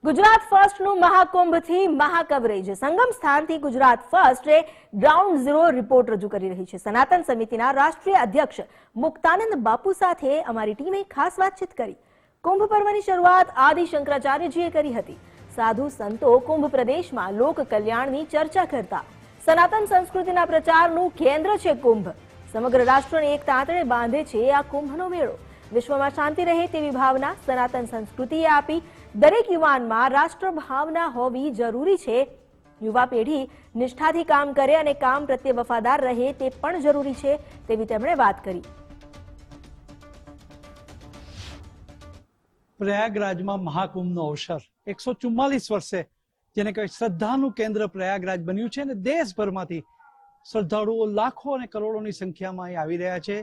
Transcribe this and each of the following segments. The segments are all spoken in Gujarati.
ગુજરાત ફર્સ્ટનું મહાકુંભથી મહાકવરેજ સંગમ સ્થાનથી ગુજરાત ફર્સ્ટે ગ્રાઉન્ડ ઝીરો રિપોર્ટ રજૂ કરી રહી છે। સનાતન સમિતિના રાષ્ટ્રીય અધ્યક્ષ મુક્તાનંદ બાપુ સાથે અમારી ટીમે ખાસ વાતચીત કરી। કુંભ પર્વની શરૂઆત આદિ શંકરાચાર્યજીએ કરી હતી। સાધુ સંતો કુંભ પ્રદેશમાં લોક કલ્યાણની ચર્ચા કરતા। સનાતન સંસ્કૃતિના પ્રચારનું કેન્દ્ર છે કુંભ। સમગ્ર રાષ્ટ્રને એક તાંતણે બાંધે છે આ કુંભનો મેળો। વિશ્વમાં શાંતિ રહે તેવી ભાવના સનાતન સંસ્કૃતિએ આપી। દરેક યુવાનમાં રાષ્ટ્ર ભાવના હોવી જરૂરી છે। યુવા પેઢી નિષ્ઠાથી કામ કરે અને કામ પ્રત્યે વફાદાર રહે તે પણ જરૂરી છે તેવી તેમણે વાત કરી। પ્રયાગરાજમાં મહાકુંભનો અવસર 144 વર્ષે જેને કહેવાય શ્રદ્ધાનું કેન્દ્ર પ્રયાગરાજ બન્યું છે અને દેશભરમાંથી શ્રદ્ધાળુઓ લાખો અને કરોડોની સંખ્યામાં અહીં આવી રહ્યા છે,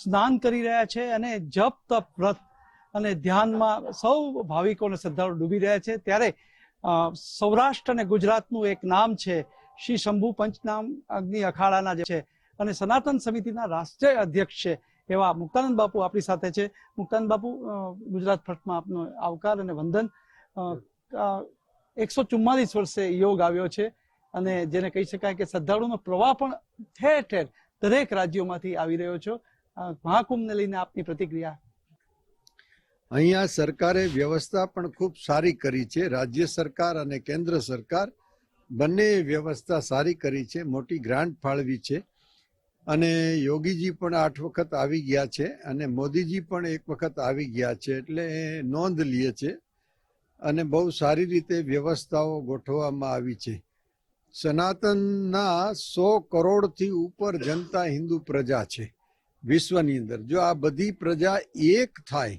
સ્નાન કરી રહ્યા છે અને જપ તપ વ્રત અને ધ્યાનમાં સૌ ભાવિકો અને શ્રદ્ધાળુ ડૂબી રહ્યા છે। ત્યારે સૌરાષ્ટ્ર અને ગુજરાતનું એક નામ છે શ્રી શંભુ પંચનામ અગ્નિ અખાડાના જે છે અને સનાતન સમિતિના રાષ્ટ્રીય અધ્યક્ષ છે એવા મુક્તાનંદ બાપુ આપણી સાથે છે। મુક્તાનંદ બાપુ, ગુજરાત ફર્સ્ટમાં આપનો આવકાર અને વંદન। 144 વર્ષે યોગ આવ્યો છે અને જેને કહી શકાય કે શ્રદ્ધાળુનો પ્રવાહ પણ ઠેર ઠેર દરેક રાજ્યોમાંથી આવી રહ્યો છે। મહાકુંભને લઈને આપની પ્રતિક્રિયા? અહીંયા સરકારે વ્યવસ્થા પણ ખૂબ સારી કરી છે। રાજ્ય સરકાર અને કેન્દ્ર સરકાર બંને વ્યવસ્થા સારી કરી છે, મોટી ગ્રાન્ટ ફાળવી છે અને યોગીજી પણ 8 વખત આવી ગયા છે અને મોદીજી પણ 1 વખત આવી ગયા છે, એટલે એ નોંધ લે છે અને બહુ સારી રીતે વ્યવસ્થાઓ ગોઠવવામાં આવી છે। સનાતનના 100 કરોડથી ઉપર જનતા હિન્દુ પ્રજા છે વિશ્વની અંદર। જો આ બધી પ્રજા એક થાય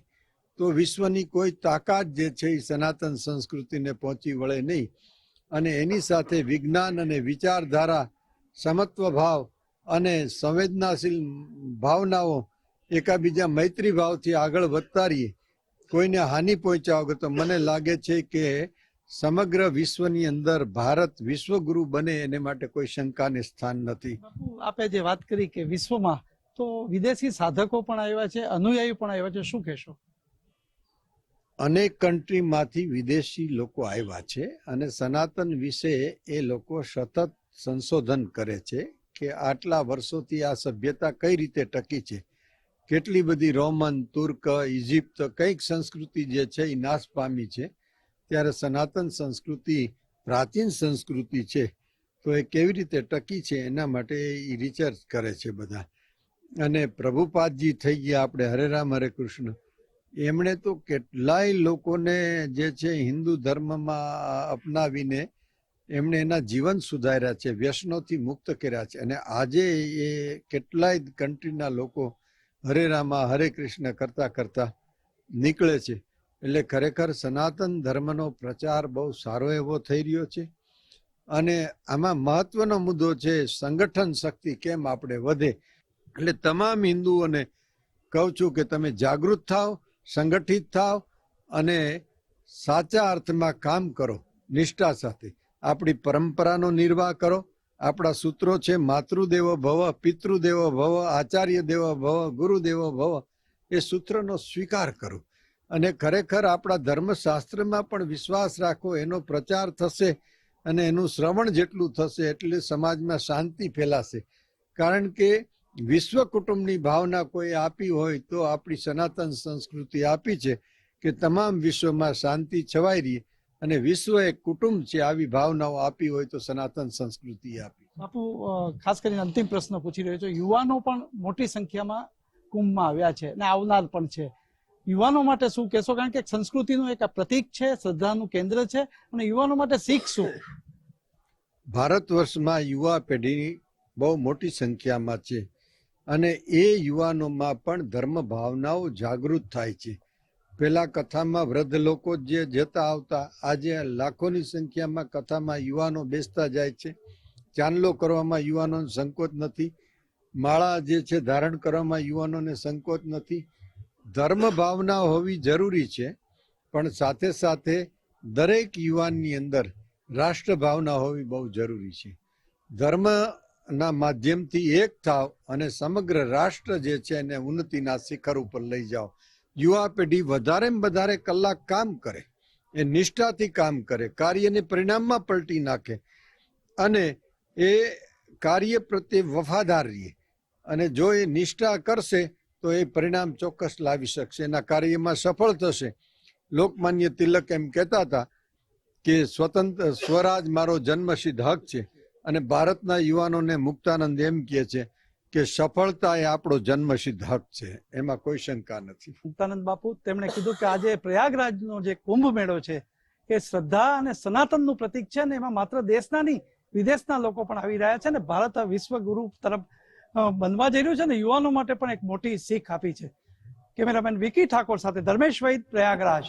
તો વિશ્વની કોઈ તાકાત જે છે એ સનાતન સંસ્કૃતિને પહોંચી વળે નહીં અને એની સાથે વિજ્ઞાન અને વિચારધારા, સમત્વ ભાવ અને સંવેદનાશીલ ભાવનાઓ એકાબીજા મૈત્રી ભાવથી આગળ વધતા રહીએ, કોઈને હાનિ પહોંચ્યા વગર, તો મને લાગે છે કે સમગ્ર વિશ્વની અંદર ભારત વિશ્વગુરુ બને એને માટે કોઈ શંકાને સ્થાન નથી। આપે જે વાત કરી કે વિશ્વમાં તો વિદેશી સાધકો પણ આવ્યા છે, અનુયાયી પણ આવ્યા છે, શું કહેશો? અનેક કન્ટ્રીમાંથી વિદેશી લોકો આવ્યા છે અને સનાતન વિશે એ લોકો સતત સંશોધન કરે છે કે આટલા વર્ષોથી આ સભ્યતા કઈ રીતે ટકી છે। કેટલી બધી રોમન, તુર્ક, ઇજિપ્ત કંઈક સંસ્કૃતિ જે છે એ નાશ પામી છે, ત્યારે સનાતન સંસ્કૃતિ પ્રાચીન સંસ્કૃતિ છે તો એ કેવી રીતે ટકી છે એના માટે એ રિસર્ચ કરે છે બધા। અને પ્રભુપાદજી થઈ ગયા આપણે, હરે રામ હરે કૃષ્ણ, એમણે તો કેટલાય લોકોને જે છે હિન્દુ ધર્મમાં અપનાવીને એમણે એના જીવન સુધાર્યા છે, વ્યસનોથી મુક્ત કર્યા છે અને આજે એ કેટલાય કન્ટ્રીના લોકો હરે રામા હરે કૃષ્ણ કરતા કરતા નીકળે છે। એટલે ખરેખર સનાતન ધર્મનો પ્રચાર બહુ સારો એવો થઈ રહ્યો છે અને આમાં મહત્વનો મુદ્દો છે સંગઠન શક્તિ કેમ આપણે વધે। એટલે તમામ હિન્દુઓને કહું છું કે તમે જાગૃત થાવ, સંગઠિત થાવ અને સાચા અર્થમાં કામ કરો નિષ્ઠા સાથે। આપણી પરંપરાનો નિર્વાહ કરો। આપણા સૂત્રો છે માતૃદેવો ભવ, પિતૃદેવો ભવ, આચાર્ય દેવો ભવ, ગુરુદેવો ભવ, એ સૂત્રનો સ્વીકાર કરો અને ખરેખર આપણા ધર્મશાસ્ત્રમાં પણ વિશ્વાસ રાખો, એનો પ્રચાર થશે અને એનું શ્રવણ જેટલું થશે એટલે સમાજમાં શાંતિ ફેલાશે। કારણ કે વિશ્વ કુટુંબની ભાવના કોઈ આપી હોય તો આપણી સનાતન સંસ્કૃતિ આપી છે કે તમામ વિશ્વમાં શાંતિ છવાઈ રહી અને વિશ્વ એક કુટુંબ છે, આવી ભાવનાઓ આપી હોય તો સનાતન સંસ્કૃતિ આપી। બાપુ, ખાસ કરીને અંતિમ પ્રશ્ન પૂછી રહ્યો છું। યુવાનો પણ મોટી સંખ્યામાં કુંભમાં આવ્યા છે અને આવનાર પણ છે। યુવાનો માટે શું કહેશો? કારણ કે સંસ્કૃતિનું એક પ્રતીક છે, શ્રદ્ધાનું કેન્દ્ર છે અને યુવાનો માટે શીખ શું? ભારત વર્ષમાં યુવા પેઢી બહુ મોટી સંખ્યામાં છે અને એ યુવાનોમાં પણ ધર્મ ભાવનાઓ જાગૃત થાય છે। પેલા કથામાં વૃદ્ધ લોકો જે જતા આવતા, આજે લાખોની સંખ્યામાં કથામાં યુવાનો બેસતા જાય છે। ચાંદલો કરવામાં યુવાનોને સંકોચ નથી, માળા જે છે ધારણ કરવામાં યુવાનોને સંકોચ નથી। ધર્મ ભાવના હોવી જરૂરી છે પણ સાથે સાથે દરેક યુવાનની અંદર રાષ્ટ્ર ભાવના હોવી બહુ જરૂરી છે। ધર્મના માધ્યમથી એક થાવ અને સમગ્ર રાષ્ટ્ર જે છે એને ઉન્નતિના શિખર ઉપર લઈ જાઓ। યુવા પેઢી વધારેમાં વધારે કલાક કામ કરે એ નિષ્ઠાથી કામ કરે, કાર્યને પરિણામમાં પલટી નાખે અને એ કાર્ય પ્રત્યે વફાદાર રહે, અને જો એ નિષ્ઠા કરશે તો એ પરિણામ ચોક્કસ લાવી શકશે, એના કાર્યમાં સફળ થશે. લોકમાન્ય તિલક એમ કહેતા હતા કે સ્વરાજ મારો જન્મસિદ્ધ હક છે, અને ભારતના યુવાનોને મુક્તાનંદ એમ કહે છે કે સફળતા એ આપણો જન્મસિદ્ધ હક છે, એમાં કોઈ શંકા નથી. મુક્તાનંદ બાપુ તેમણે કીધું કે આજે પ્રયાગરાજનો જે કુંભ મેળો છે એ શ્રદ્ધા અને સનાતનનું પ્રતીક છે, અને એમાં માત્ર દેશના નહીં વિદેશના લોકો પણ આવી રહ્યા છે, અને ભારત વિશ્વ ગુરુ તરફ બનવા જઈ રહ્યું છે, અને યુવાનો માટે પણ એક મોટી શીખ આપી છે. કેમેરામેન વિકી ઠાકોર સાથે ધર્મેશ વૈદ, પ્રયાગરાજ.